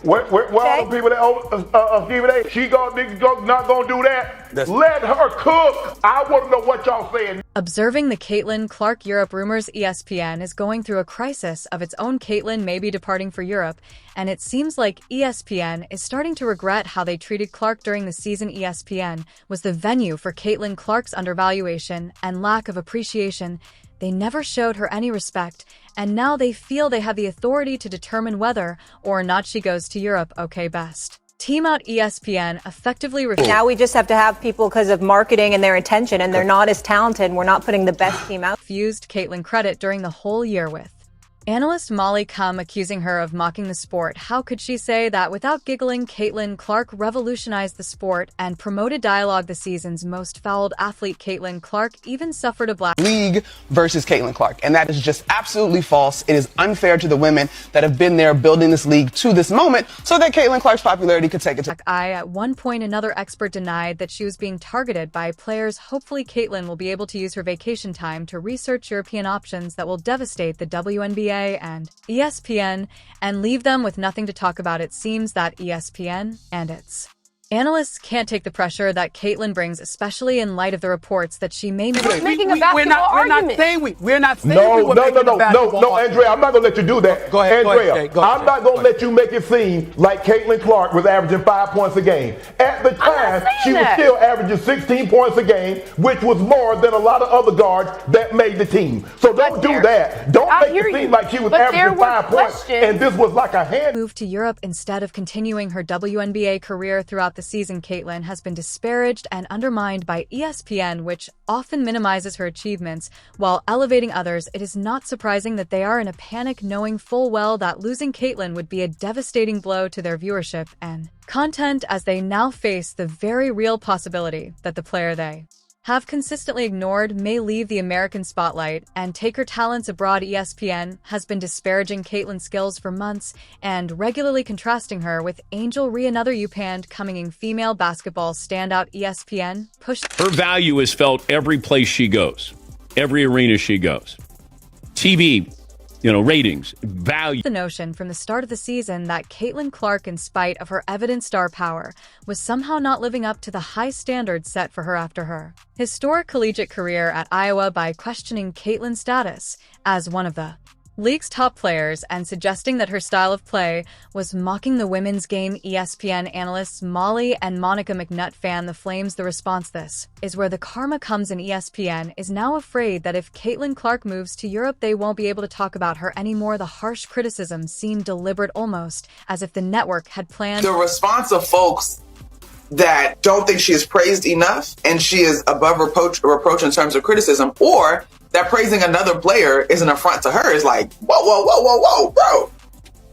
Where all the people that Stephen A. She not gonna do that. Let her cook. I want to know what y'all saying. Observing the Caitlin Clark Europe rumors, ESPN is going through a crisis of its own. Caitlin may be departing for Europe, and it seems like ESPN is starting to regret how they treated Clark during the season. ESPN was the venue for Caitlin Clark's undervaluation and lack of appreciation. They never showed her any respect, and now they feel they have the authority to determine whether or not she goes to Europe. Okay, best. Team out. ESPN effectively refused. Now we just have to have people because of marketing and their intention, and they're not as talented. We're not putting the best team out. Refused Caitlin credit during the whole year with analyst Molly Cum accusing her of mocking the sport. How could she say that without giggling? Caitlin Clark revolutionized the sport and promoted dialogue. The season's most fouled athlete, Caitlin Clark, even suffered a black league versus Caitlin Clark, and that is just absolutely false. It is unfair to the women that have been there building this league to this moment so that Caitlin Clark's popularity could take it to eye. At one point, another expert denied that she was being targeted by players. Hopefully, Caitlin will be able to use her vacation time to research European options that will devastate the WNBA and ESPN and leave them with nothing to talk about. It seems that ESPN and its analysts can't take the pressure that Caitlin brings, especially in light of the reports that she may be making a basketball argument. We're not saying No, Andrea, I'm not going to let you do that. Go ahead, Andrea, I'm not going to let you make it seem like Caitlin Clark was averaging 5 points a game. At the time, she was still averaging 16 points a game, which was more than a lot of other guards that made the team. So don't do that. Don't make it seem like she was averaging 5 points and this was like a hand. Moved to Europe instead of continuing her WNBA career. Throughout the season, Caitlin has been disparaged and undermined by ESPN, which often minimizes her achievements while elevating others. It is not surprising that they are in a panic, knowing full well that losing Caitlin would be a devastating blow to their viewership and content, as they now face the very real possibility that the player they have consistently ignored may leave the American spotlight and take her talents abroad. ESPN has been disparaging Caitlin's skills for months and regularly contrasting her with Angel Ree, another UPenn coming female basketball standout. ESPN pushed her value is felt every place she goes, every arena she goes. TV, ratings, value. The notion from the start of the season that Caitlin Clark, in spite of her evident star power, was somehow not living up to the high standards set for her after her historic collegiate career at Iowa by questioning Caitlin's status as one of the league's top players and suggesting that her style of play was mocking the women's game. ESPN analysts Molly and Monica McNutt fan the Flames the response. This is where the karma comes in. ESPN is now afraid that if Caitlin Clark moves to Europe, they won't be able to talk about her anymore. The harsh criticism seemed deliberate, almost as if the network had planned. The response of folks that don't think she is praised enough and she is above reproach in terms of criticism, or that praising another player is an affront to her, is like, whoa, bro.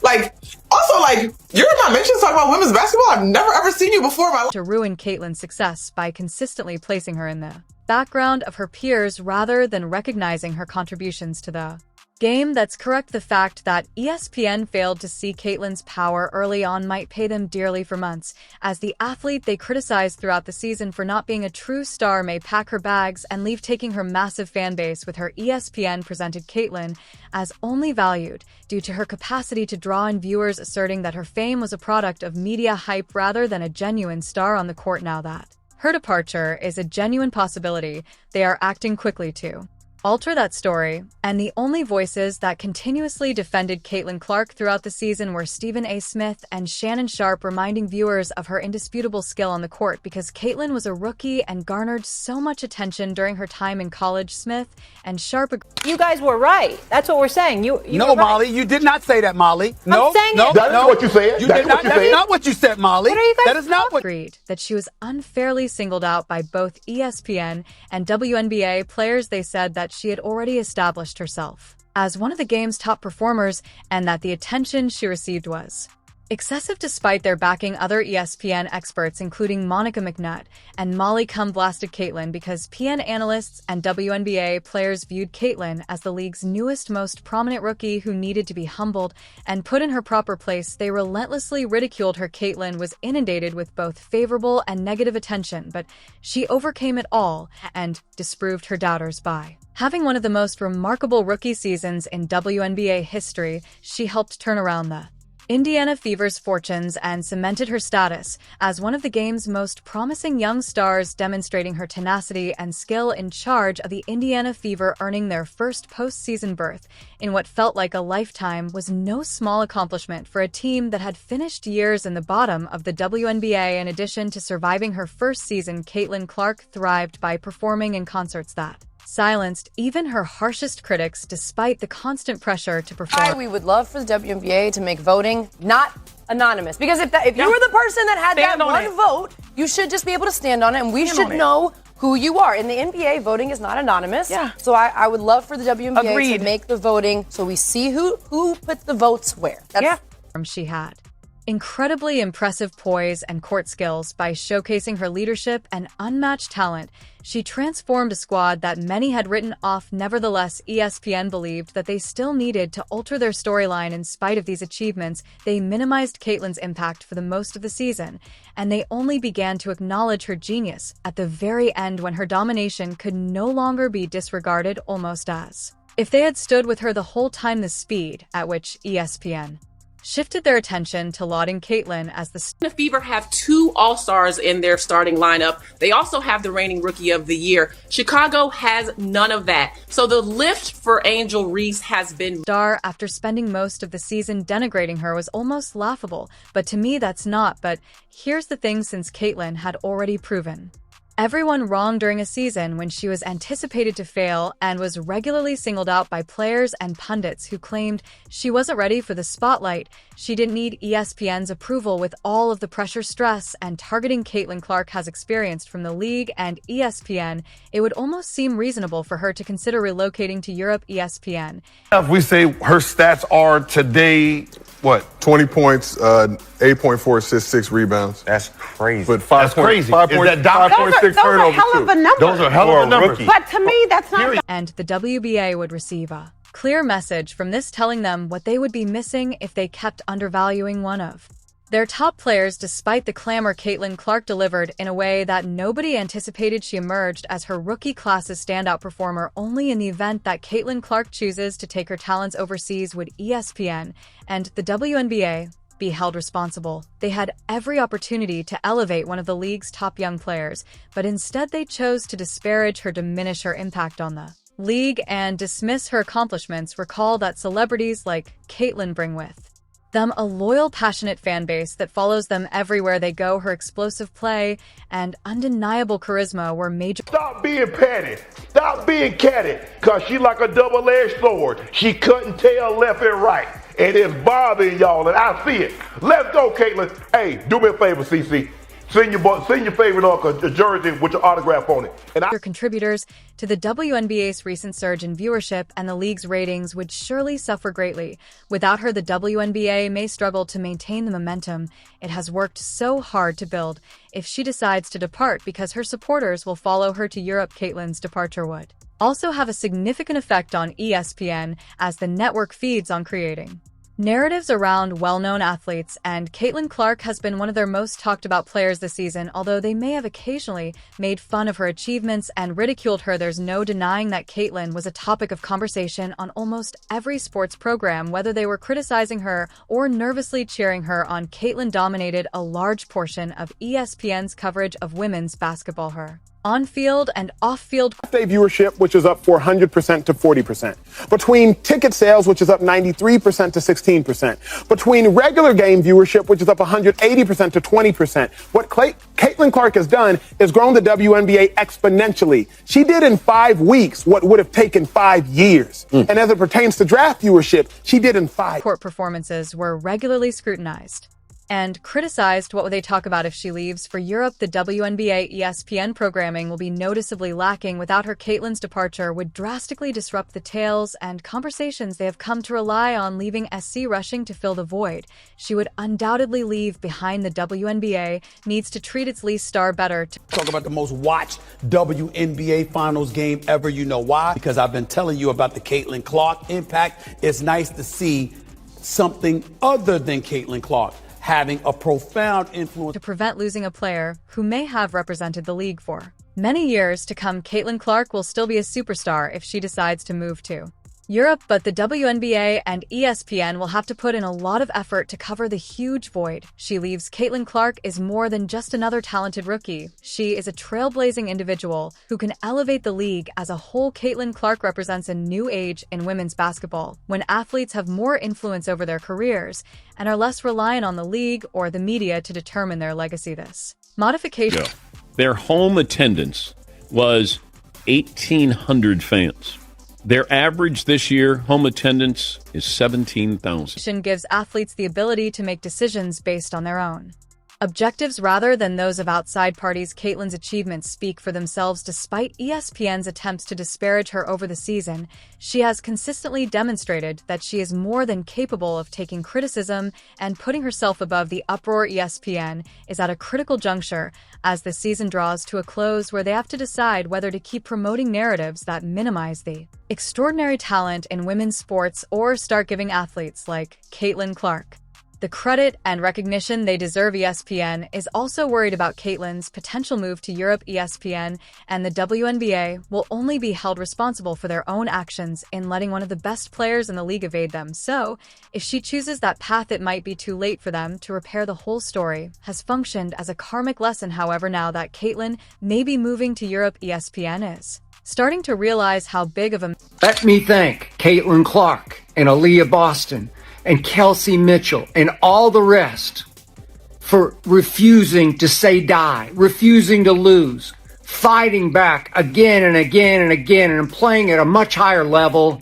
Like, also, you're in my mentions talking about women's basketball. I've never ever seen you before in my life. To ruin Caitlin's success by consistently placing her in the background of her peers rather than recognizing her contributions to the game. That's correct. The fact that ESPN failed to see Caitlin's power early on might pay them dearly for months, as the athlete they criticized throughout the season for not being a true star may pack her bags and leave, taking her massive fan base with her. ESPN presented Caitlin as only valued due to her capacity to draw in viewers, asserting that her fame was a product of media hype rather than a genuine star on the court. Now that her departure is a genuine possibility, they are acting quickly to alter that story, and the only voices that continuously defended Caitlin Clark throughout the season were Stephen A. Smith and Shannon Sharp, reminding viewers of her indisputable skill on the court. Because Caitlin was a rookie and garnered so much attention during her time in college, Smith and Sharp agreed. You guys were right. That's what we're saying. You no, were right. Molly, you did not say that, Molly. No, That's what you said. That's not what you said, Molly. What are you guys that is not what. Agreed that she was unfairly singled out by both ESPN and WNBA players. They said that she had already established herself as one of the game's top performers and that the attention she received was excessive. Despite their backing, other ESPN experts, including Monica McNutt and Molly Cum, blasted Caitlin because PN analysts and WNBA players viewed Caitlin as the league's newest, most prominent rookie who needed to be humbled and put in her proper place. They relentlessly ridiculed her. Caitlin was inundated with both favorable and negative attention, but she overcame it all and disproved her doubters by having one of the most remarkable rookie seasons in WNBA history. She helped turn around the Indiana Fever's fortunes and cemented her status as one of the game's most promising young stars, demonstrating her tenacity and skill in charge of the Indiana Fever. Earning their first postseason berth in what felt like a lifetime was no small accomplishment for a team that had finished years in the bottom of the WNBA. In addition to surviving her first season, Caitlin Clark thrived by performing in concerts that silenced even her harshest critics despite the constant pressure to perform. We would love for the WNBA to make voting not anonymous, because if you were the person that had that one vote, you should just be able to stand on it, and we should know who you are. In the NBA, voting is not anonymous. So I would love for the WNBA to make the voting so we see who put the votes where. She had incredibly impressive poise and court skills. By showcasing her leadership and unmatched talent, she transformed a squad that many had written off. Nevertheless, ESPN believed that they still needed to alter their storyline. In spite of these achievements, they minimized Caitlin's impact for the most of the season, and they only began to acknowledge her genius at the very end, when her domination could no longer be disregarded, almost as if they had stood with her the whole time. The speed at which ESPN shifted their attention to lauding Caitlin as the Fever have 2 All-Stars in their starting lineup. They also have the reigning Rookie of the Year. Chicago has none of that. So the lift for Angel Reese has been star. After spending most of the season denigrating her was almost laughable, but to me that's not. But here's the thing, since Caitlin had already proven everyone wrong during a season when she was anticipated to fail and was regularly singled out by players and pundits who claimed she wasn't ready for the spotlight, she didn't need ESPN's approval. With all of the pressure, stress, and targeting Caitlin Clark has experienced from the league and ESPN, it would almost seem reasonable for her to consider relocating to Europe. ESPN. If we say her stats are today, what? 20 points, 8.4 assists, 6 rebounds. That's crazy. But 5 That's crazy. 5.6 Those turnovers. are hell of a number. Those are hell of a number. But to me, that's not. And the WBA would receive a clear message from this, telling them what they would be missing if they kept undervaluing one of their top players. Despite the clamor, Caitlin Clark delivered in a way that nobody anticipated. She emerged as her rookie class's standout performer. Only in the event that Caitlin Clark chooses to take her talents overseas would ESPN and the WNBA be held responsible. They had every opportunity to elevate one of the league's top young players, but instead they chose to disparage her, diminish her impact on the league, and dismiss her accomplishments. Recall that celebrities like Caitlin bring with them a loyal, passionate fan base that follows them everywhere they go. Her explosive play and undeniable charisma were major. Stop being petty. Stop being catty, because she like a double-edged sword. She couldn't tell left and right. And it's bothering y'all, and I see it. Let's go, Caitlin. Hey, do me a favor, CC. Send your favorite uncle a jersey with your autograph on it. And contributors to the WNBA's recent surge in viewership and the league's ratings would surely suffer greatly. Without her, the WNBA may struggle to maintain the momentum it has worked so hard to build. If she decides to depart, because her supporters will follow her to Europe, Caitlin's departure would also have a significant effect on ESPN, as the network feeds on creating narratives around well-known athletes, and Caitlin Clark has been one of their most talked about players this season. Although they may have occasionally made fun of her achievements and ridiculed her, there's no denying that Caitlin was a topic of conversation on almost every sports program, whether they were criticizing her or nervously cheering her on. Caitlin dominated a large portion of ESPN's coverage of women's basketball. Her on-field and off-field day viewership, which is up 400% to 40%. Between ticket sales, which is up 93% to 16%. Between regular game viewership, which is up 180% to 20%. What Caitlin Clark has done is grown the WNBA exponentially. She did in 5 weeks what would have taken 5 years. And as it pertains to draft viewership, she did in 5. Court performances were regularly scrutinized and criticized. What would they talk about if she leaves for Europe? The WNBA ESPN programming will be noticeably lacking. Without her, Caitlin's departure would drastically disrupt the tales and conversations they have come to rely on, leaving SC rushing to fill the void. She would undoubtedly leave behind. The WNBA needs to treat its least star better. Talk about the most watched WNBA finals game ever. You know why? Because I've been telling you about the Caitlin Clark impact. It's nice to see something other than Caitlin Clark having a profound influence to prevent losing a player who may have represented the league for many years to come. Caitlin Clark will still be a superstar if she decides to move to Europe, but the WNBA and ESPN will have to put in a lot of effort to cover the huge void. She leaves Caitlin Clark is more than just another talented rookie. She is a trailblazing individual who can elevate the league as a whole. Caitlin Clark represents a new age in women's basketball, when athletes have more influence over their careers and are less reliant on the league or the media to determine their legacy. This modification. Their home attendance was 1,800 fans. Their average this year, home attendance, is 17,000. Gives athletes the ability to make decisions based on their own objectives rather than those of outside parties. Caitlin's achievements speak for themselves. Despite ESPN's attempts to disparage her over the season, she has consistently demonstrated that she is more than capable of taking criticism and putting herself above the uproar. ESPN is at a critical juncture as the season draws to a close, where they have to decide whether to keep promoting narratives that minimize the extraordinary talent in women's sports or start giving athletes like Caitlin Clark the credit and recognition they deserve. ESPN is also worried about Caitlin's potential move to Europe. ESPN and the WNBA will only be held responsible for their own actions in letting one of the best players in the league evade them. So, if she chooses that path, it might be too late for them to repair. The whole story has functioned as a karmic lesson. However, now that Caitlin may be moving to Europe, ESPN is starting to realize how big of a... Let me thank Caitlin Clark and Aaliyah Boston and Kelsey Mitchell and all the rest for refusing to say die, refusing to lose, fighting back again and again and again, and playing at a much higher level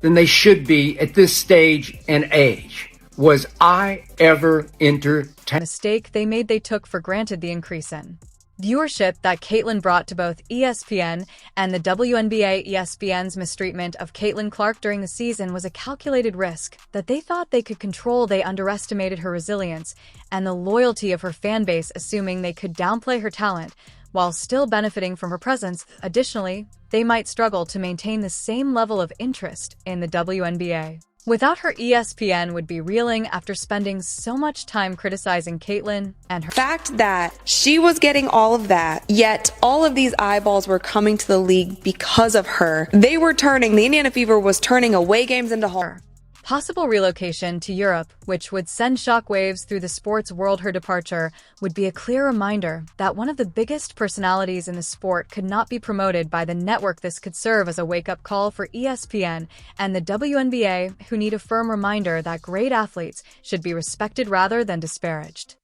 than they should be at this stage and age. Was I ever entertained? Mistake they made. They took for granted the increase in viewership that Caitlin brought to both ESPN and the WNBA. ESPN's mistreatment of Caitlin Clark during the season was a calculated risk that they thought they could control. They underestimated her resilience and the loyalty of her fan base, assuming they could downplay her talent while still benefiting from her presence. Additionally, they might struggle to maintain the same level of interest in the WNBA. Without her, ESPN would be reeling after spending so much time criticizing Caitlin and her fact that she was getting all of that, yet all of these eyeballs were coming to the league because of her. They were turning, the Indiana Fever was turning away games into home. Possible relocation to Europe, which would send shockwaves through the sports world. Her departure would be a clear reminder that one of the biggest personalities in the sport could not be promoted by the network. This could serve as a wake-up call for ESPN and the WNBA, who need a firm reminder that great athletes should be respected rather than disparaged.